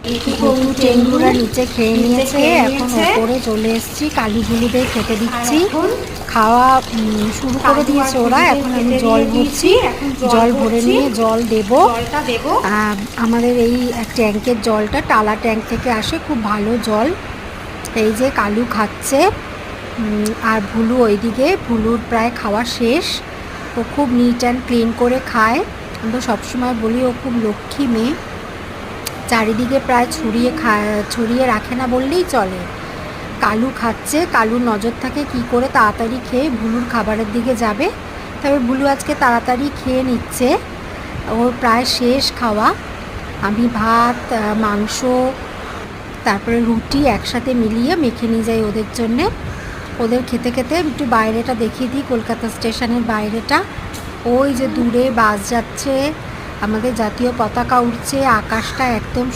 ঘুঘু টেঙ্গুরা নিচে খেয়ে নিয়েছে, এখন ওপরে চলে এসেছি, কালুগুলুদের খেতে দিচ্ছি। খাওয়া শুরু করে দিয়েছে ওরা, এখন আমি জল ভরছি, জল ভরে নিয়ে জল দেবো। আমাদের এই ট্যাঙ্কের জলটা টালা ট্যাঙ্ক থেকে আসে, খুব ভালো জল। এই যে কালু খাচ্ছে, আর ভুলু ওইদিকে, ভুলুর প্রায় খাওয়া শেষ। ও খুব নিট অ্যান্ড ক্লিন করে খায়, আমি তো সবসময় বলি ও খুব লক্ষ্মী মেয়ে, চারিদিকে প্রায় ছড়িয়ে রাখে না বললেই চলে। কালু খাচ্ছে, কালুর নজর থাকে কি করে তাড়াতাড়ি খেয়ে ভুলুর খাবারের দিকে যাবে, তবে ভুলু আজকে তাড়াতাড়ি খেয়ে নিচ্ছে, ওর প্রায় শেষ খাওয়া। আমি ভাত, মাংস, তারপরে রুটি একসাথে মিলিয়ে মেখে নিয়ে যাই ওদের জন্যে। ওদের খেতে খেতে একটু বাইরেটা দেখিয়ে দিই, কলকাতা স্টেশনের বাইরেটা। ওই যে দূরে বাস যাচ্ছে, আমাদের জাতীয় পতাকা উঠছে, আকাশটা একদম